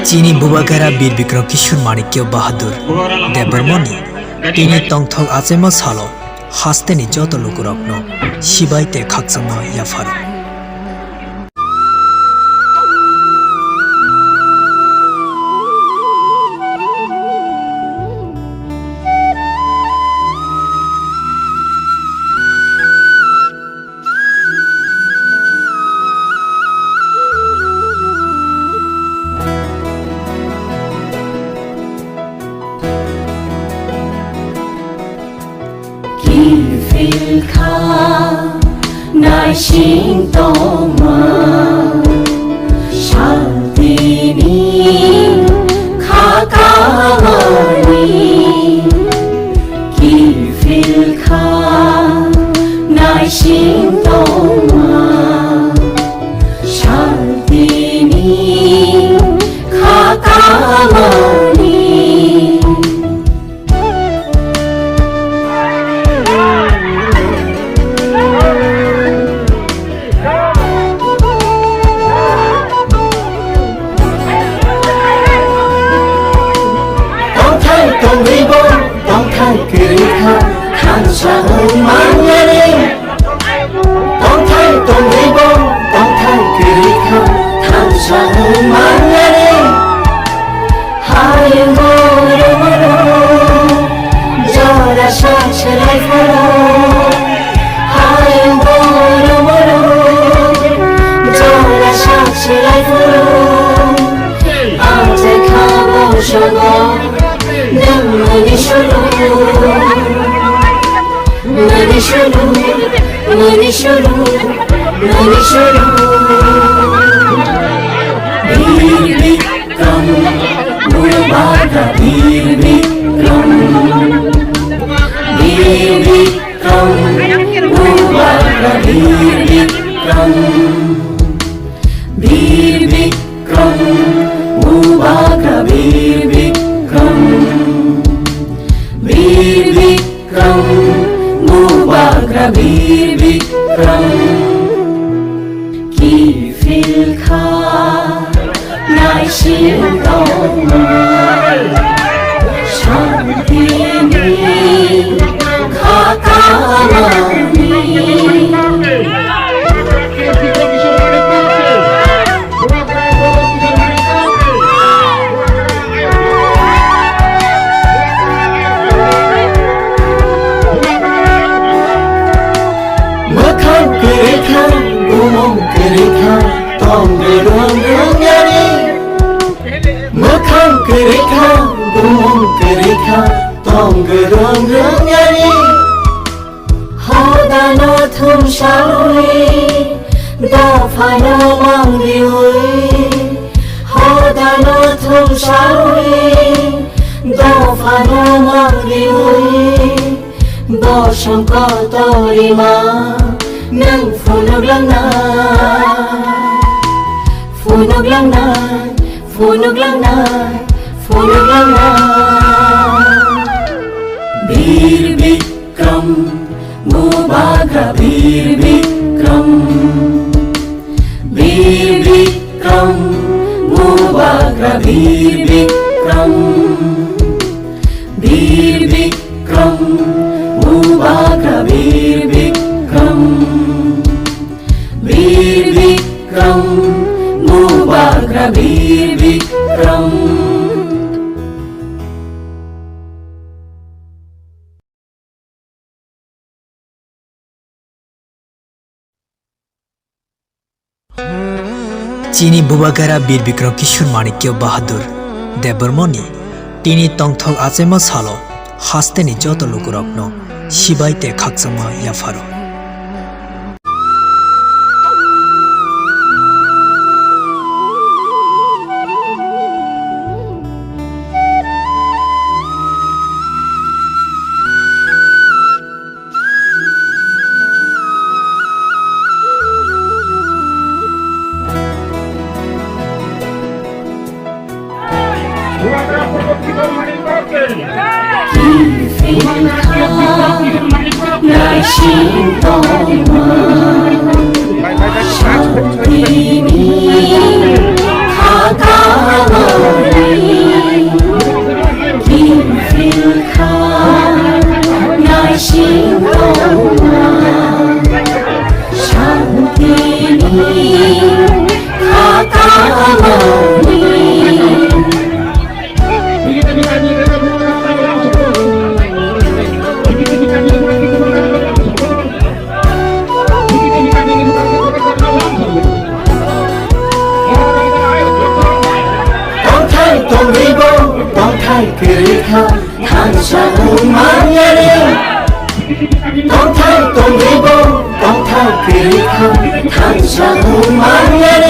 चीनी बुबाकारा बीर विक्रम किशोर माणिक्य बाहादुर देबबर्मनी टीनी तंगथक आचेमा सालो हास्तेनि जत लोकरत्न सिबाइते खाकसांना याफारो Nai sing toma Shaltini Kakawani Kifilka Nai sing toma Shaltini Kakawani चीनी बुबाकारा बीर विक्रम किशोर माणिक्य Bahadur देबबर्मनी tiny तंगथक आचेमा सालो हास्तेनि जत लोकरत्न सिबाइते खाकसांना याफारो Bye bye. 그 가 탄샤운 마녀리 똥탈 똥리보 똥탈 그리카 탄샤운 마녀리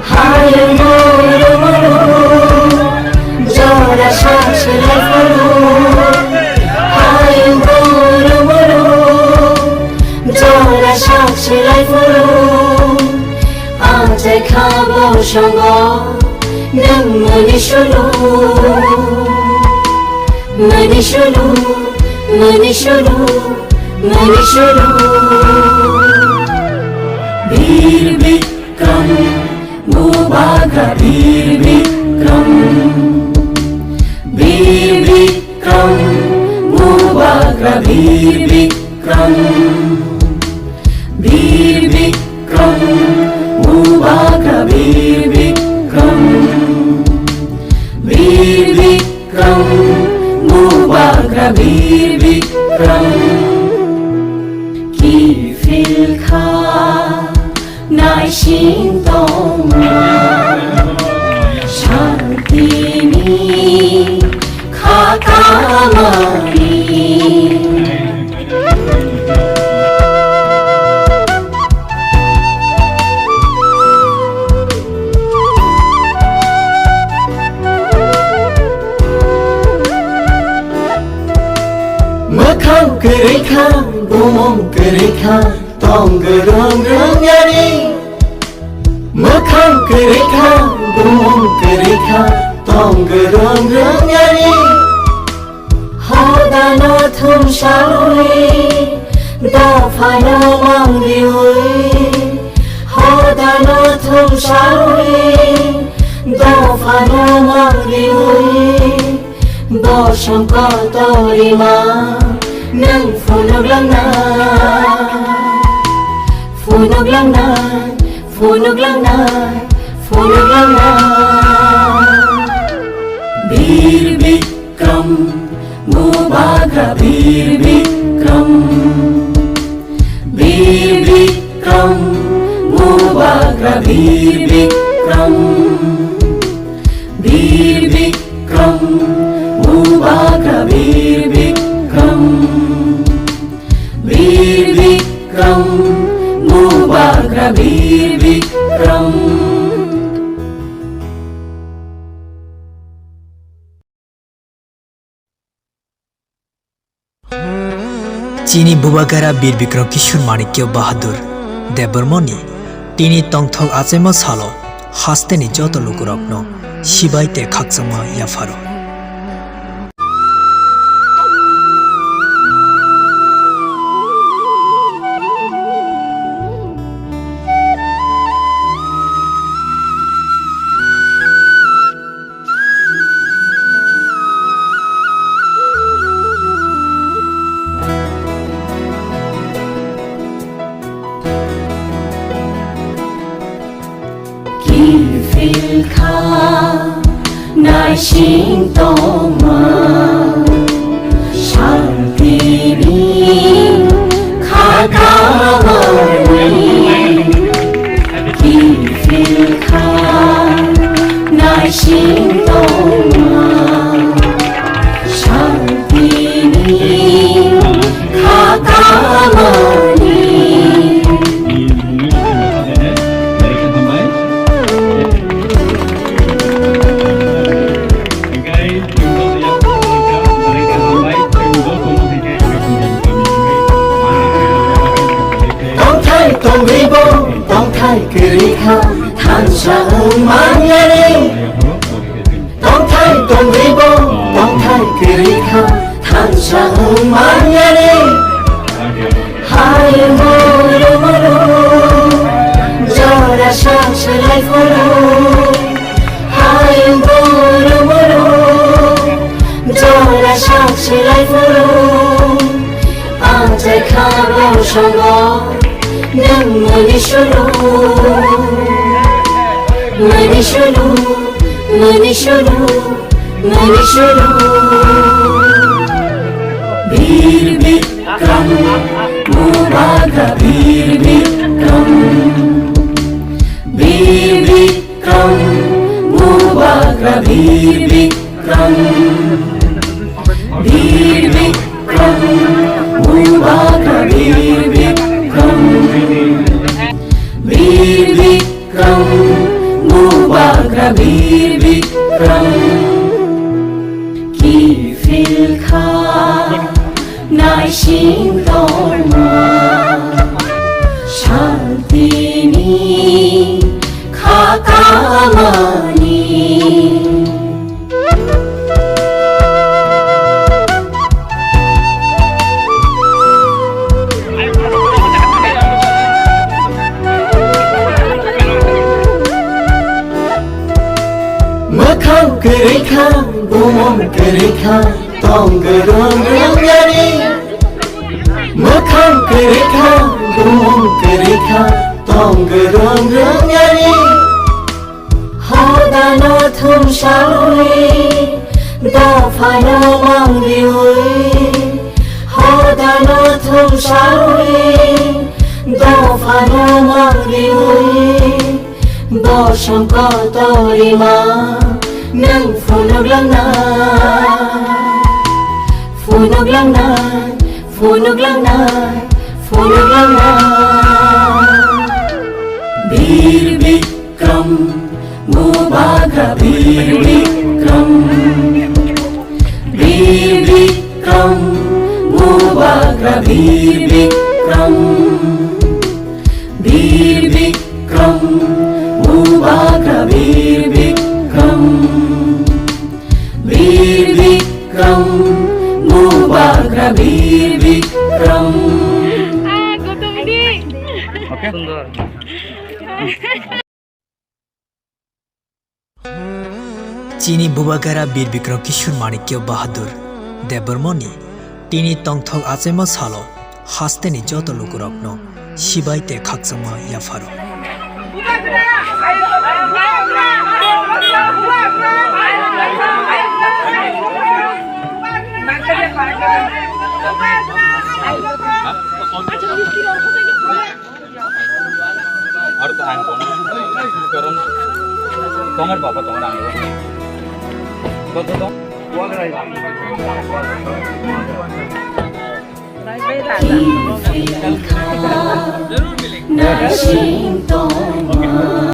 하얀 무릎으로 저라 샤실라이프로 하얀 무릎으로 저라 샤실라이프로 아재 가보숑거 눈물이슈루 머니슈루 머니슈루 머니슈루 비비크럼 무바가 비비크럼 비비크럼 무바가 비비크럼 비비크럼 무바가 비비크럼 비비크럼 무바가 비비크럼 기필카 나의 신동아 샤르티니 가까마니 머캉 그리카 구멍 그리카 덩그렁그렁야리 머캉 그리카 구멍 그리카 덩그렁그렁야리 허다너 틈샤로이 다파너 망리오이 허다너 틈샤로이 다파너 망리오이 Bosong kotorima nang funog lang na funog lang na funog lang na funog lang na Birbikram mubaga Birbikram Birbikram mubaga Birbikram Birbikram mubaga Birbikram Birbikram mubaga Birbikram चीनी बुबागारा बीर विक्रम किशोर माणिक्य Bahadur देबबर्मनी tiny तंगथक आचेमा सालो हास्तेनि जत लोकरत्न सिबाइते खाकचमा याफारो Filka nai shintoma Shartini kakawani Filka nai shintoma Shartini kakawani 똥리보 똥탈 그리카 탄샤운 마녀리 똥탈 똥리보 똥탈 그리카 탄샤운 마녀리 하얀 무릎으로 저라 샤실라이프로 하얀 무릎으로 저라 샤실라이프로 아재 가보숑거 눈물이슈루 머니슈루 머니슈루 머니슈루 비비크럼 무바가 비비크럼 비비크럼 무바가 비비크럼 Vikram বীর বিক্রম মুবাগা বীর বিক্রম বীর বিক্রম মুবাগা বীর বিক্রম কি ফিলখা নাই সিংতমা শান্তিনি খাকামানি Makang kerikang, bumong kerikang, tong gerong gerong Makang kerikang, bumong kerikang, tong gerong gerong Hoda no thum shawi, da phano mang diwi Hoda no thum shawi, da phano mang diwi Bosong kotori ma nang funog lang na funog lang na funog lang na funog lang na bir bikram mubaga bir bikram mubaga bir bikram mubaga bir bikram mubaga bir bikram Oke, সুন্দর। চিনি বুবাগারা বীর বিক্রম কিশোর মাণিক্য বাহাদুর দেববর্মনি তিনি তংথক আচেমা সালো হাস্তেনি যত লোকরত্ন শিবাইতে খাকসামা ইয়াফারো और तो आन कौन करम তোমার বাবা তোমার আঙ্গ তো ওয়াগ রাই जरूर मिलेंगे